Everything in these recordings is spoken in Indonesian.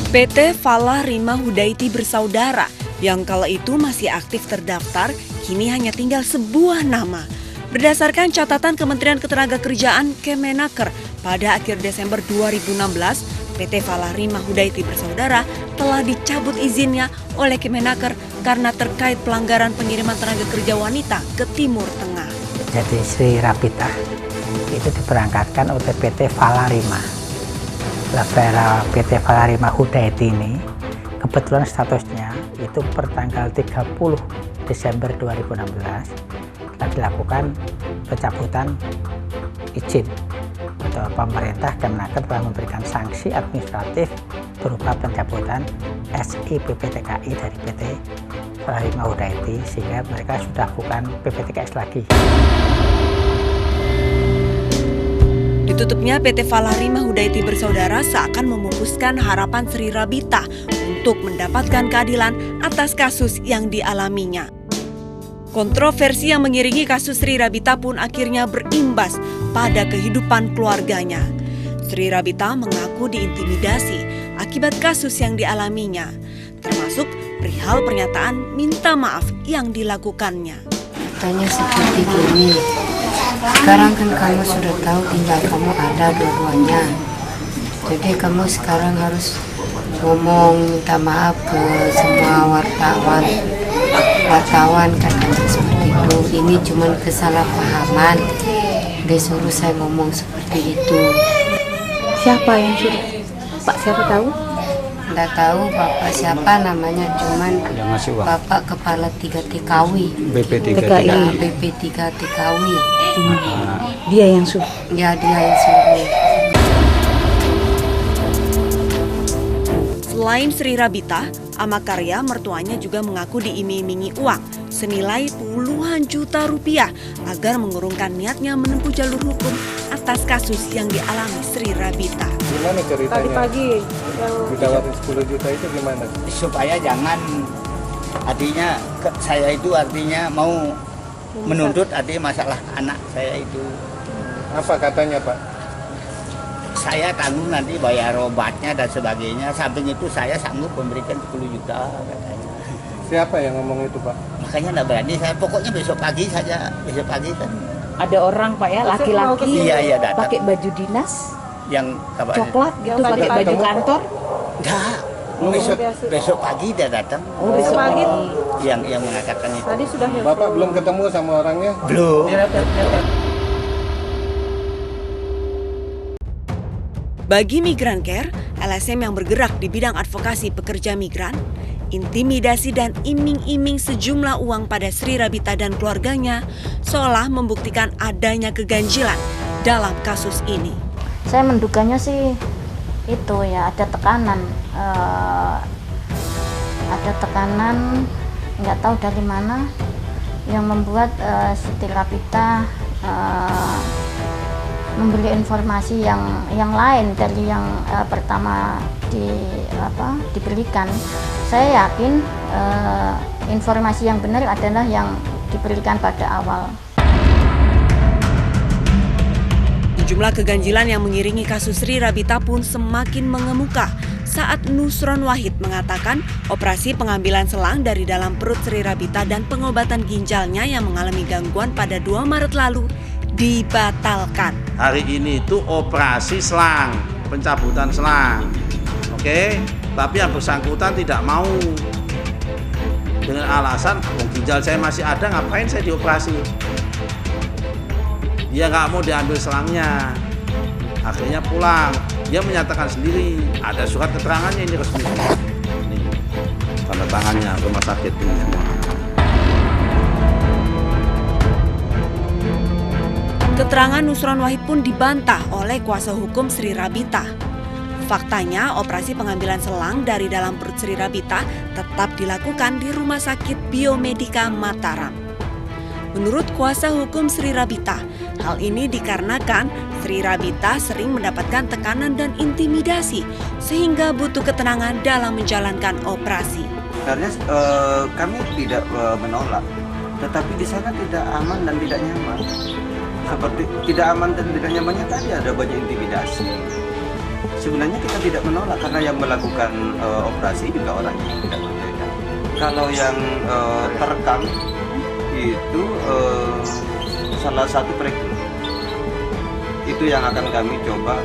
PT Falah Rima Hudaiti Bersaudara yang kala itu masih aktif terdaftar, kini hanya tinggal sebuah nama. Berdasarkan catatan Kementerian Ketenagakerjaan Kemenaker, pada akhir Desember 2016, PT Falah Rima Hudaiti Bersaudara telah dicabut izinnya oleh Kemenaker karena terkait pelanggaran pengiriman tenaga kerja wanita ke Timur Tengah. Jadi Sri Rabita itu diberangkatkan oleh PT Falah Rima. PT Falah Rima Hudaiti ini kebetulan statusnya itu per tanggal 30 Desember 2016 telah dilakukan pencabutan izin atau pemerintah Kemenaker telah memberikan sanksi administratif berupa pencabutan SIPPTKI dari PT Falah Rima Hudaiti sehingga mereka sudah bukan PPTKS lagi. Ditutupnya PT Falah Rima Hudaiti Bersaudara seakan memupuskan harapan Sri Rabita untuk mendapatkan keadilan atas kasus yang dialaminya. Kontroversi yang mengiringi kasus Sri Rabita pun akhirnya berimbas pada kehidupan keluarganya. Sri Rabita mengaku diintimidasi akibat kasus yang dialaminya, termasuk perihal pernyataan minta maaf yang dilakukannya. Tanya seperti ini, sekarang kan kamu sudah tahu tinggal kamu ada dua-duanya. Jadi kamu sekarang harus ngomong minta maaf ke semua wartawan. Wartawan kan seperti itu. Ini cuma kesalahpahaman. Dia suruh saya ngomong seperti itu. Siapa yang suruh? Pak siapa tahu? Nggak tahu bapak siapa namanya, cuman bapak kepala 3 TKW. BP 3 TKW. Dia yang suruh? Ya, dia yang suruh. Selain Sri Rabita, Amakarya mertuanya juga mengaku diiming-imingi uang senilai puluhan juta rupiah agar mengurungkan niatnya menempuh jalur hukum atas kasus yang dialami Sri Rabita. Gimana ceritanya? Tadi pagi Ditawarin 10 juta itu gimana? Supaya jangan, artinya saya itu artinya mau menuntut artinya masalah anak saya itu. Apa katanya Pak? Saya tanggung nanti bayar obatnya dan sebagainya. Samping itu saya sanggup memberikan 10 juta katanya. Siapa yang ngomong itu Pak? Makanya nggak berani saya. Pokoknya besok pagi saja. Besok pagi kan. ada orang Pak ya, laki-laki iya, pakai baju dinas yang coklat gitu, pakai baju kantor. Enggak. Besok pagi dia datang. Oh, besok pagi. Yang mengatakan itu. Tadi sudah. Bapak belum ketemu sama orangnya? Belum. Bagi Migran Care, LSM yang bergerak di bidang advokasi pekerja migran, intimidasi dan iming-iming sejumlah uang pada Sri Rabita dan keluarganya seolah membuktikan adanya keganjilan dalam kasus ini. Saya menduganya sih itu ya, ada tekanan nggak tahu dari mana yang membuat Sri Rabita memberi informasi yang lain dari yang pertama diberikan. Saya yakin informasi yang benar adalah yang diberikan pada awal. Jumlah keganjilan yang mengiringi kasus Sri Rabita pun semakin mengemuka saat Nusron Wahid mengatakan operasi pengambilan selang dari dalam perut Sri Rabita dan pengobatan ginjalnya yang mengalami gangguan pada 2 Maret lalu dibatalkan. Hari ini itu operasi selang, pencabutan selang. Oke, tapi yang bersangkutan tidak mau. Dengan alasan, ginjal saya masih ada, ngapain saya dioperasi? Dia nggak mau diambil selangnya. Akhirnya pulang. Dia menyatakan sendiri, ada surat keterangannya ini resmi. Ini, tanda tangannya rumah sakit ini semua. Keterangan Nusron Wahid pun dibantah oleh kuasa hukum Sri Rabita. Faktanya, operasi pengambilan selang dari dalam perut Sri Rabita tetap dilakukan di Rumah Sakit Biomedika Mataram. Menurut kuasa hukum Sri Rabita, hal ini dikarenakan Sri Rabita sering mendapatkan tekanan dan intimidasi sehingga butuh ketenangan dalam menjalankan operasi. Sebenarnya kami tidak menolak, tetapi di sana tidak aman dan tidak nyaman. Seperti tidak aman dan tidak nyamannya tadi ada banyak intimidasi. sebenarnya kita tidak menolak karena yang melakukan operasi juga orang yang tidak berbeda. Kalau yang terekam itu salah satu perekam itu yang akan kami coba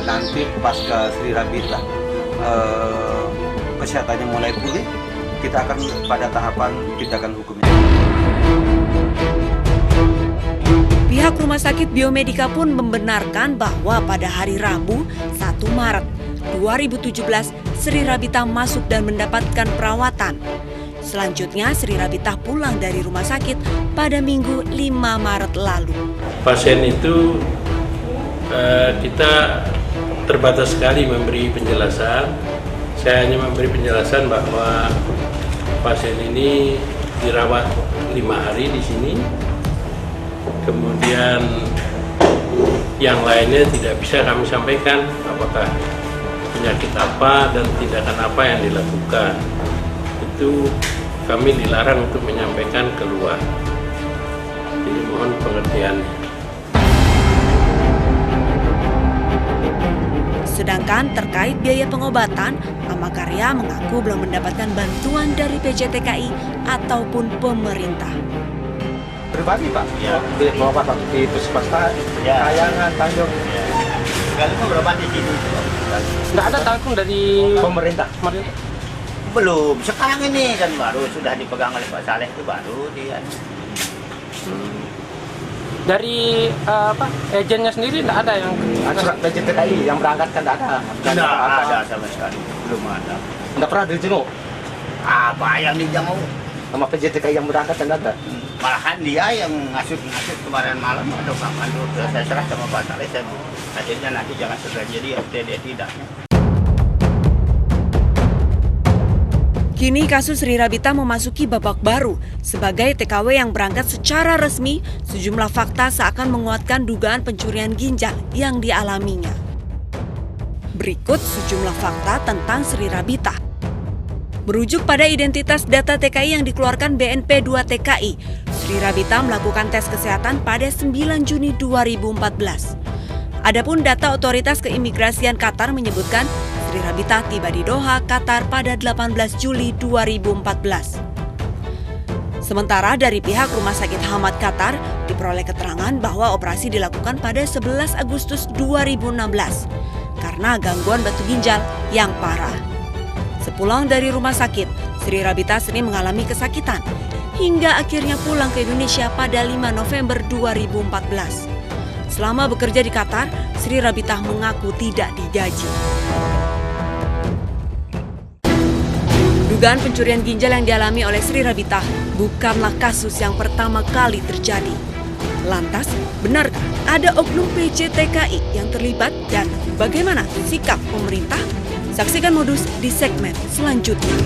nanti pasca Sri Rabita kesehatannya mulai pulih, kita akan pada tahapan tindakan hukumnya. Pihak Rumah Sakit Biomedika pun membenarkan bahwa pada hari Rabu 1 Maret 2017 Sri Rabita masuk dan mendapatkan perawatan. Selanjutnya Sri Rabita pulang dari rumah sakit pada Minggu 5 Maret lalu. Pasien itu kita terbatas sekali memberi penjelasan. Saya hanya memberi penjelasan bahwa pasien ini dirawat 5 hari di sini. Kemudian yang lainnya tidak bisa kami sampaikan apakah penyakit apa dan tindakan apa yang dilakukan. Itu kami dilarang untuk menyampaikan keluar. Jadi mohon pengertiannya. Sedangkan terkait biaya pengobatan, Amakarya mengaku belum mendapatkan bantuan dari PJTKI ataupun pemerintah. Pribadi Pak? Ya. Di pengobatan di swasta, Ya. Kayangan, Tanjung. Sekali mau berobat di sini. Nggak ada tanggung dari Pemerintah. Belum, sekarang ini kan baru sudah dipegang oleh Pak Saleh, itu baru dia. dari agennya sendiri nggak ada yang Surat PJTKI yang berangkat kan tidak ada. Tidak ada sama sekali, belum ada. Tidak pernah dijenguk Apa yang dijenguk? sama PJTKI yang berangkat kan ada. Malahan dia yang ngasut-ngasut kemarin malam, aduh Pak Mandur, saya serah sama Pak Saleh, saya akhirnya nanti jangan segera jadi FTD tidaknya. Kini kasus Sri Rabita memasuki babak baru. Sebagai TKW yang berangkat secara resmi, sejumlah fakta seakan menguatkan dugaan pencurian ginjal yang dialaminya. Berikut sejumlah fakta tentang Sri Rabita. Merujuk pada identitas data TKI yang dikeluarkan BNP 2 TKI, Sri Rabita melakukan tes kesehatan pada 9 Juni 2014. Adapun data otoritas keimigrasian Qatar menyebutkan Sri Rabita tiba di Doha, Qatar pada 18 Juli 2014. Sementara dari pihak Rumah Sakit Hamad Qatar diperoleh keterangan bahwa operasi dilakukan pada 11 Agustus 2016 karena gangguan batu ginjal yang parah. Sepulang dari rumah sakit, Sri Rabita sering mengalami kesakitan hingga akhirnya pulang ke Indonesia pada 5 November 2014. Selama bekerja di Qatar, Sri Rabita mengaku tidak digaji. Dugaan pencurian ginjal yang dialami oleh Sri Rabita bukanlah kasus yang pertama kali terjadi. Lantas, benarkah ada oknum PJTKI yang terlibat dan bagaimana sikap pemerintah? Saksikan Modus di segmen selanjutnya.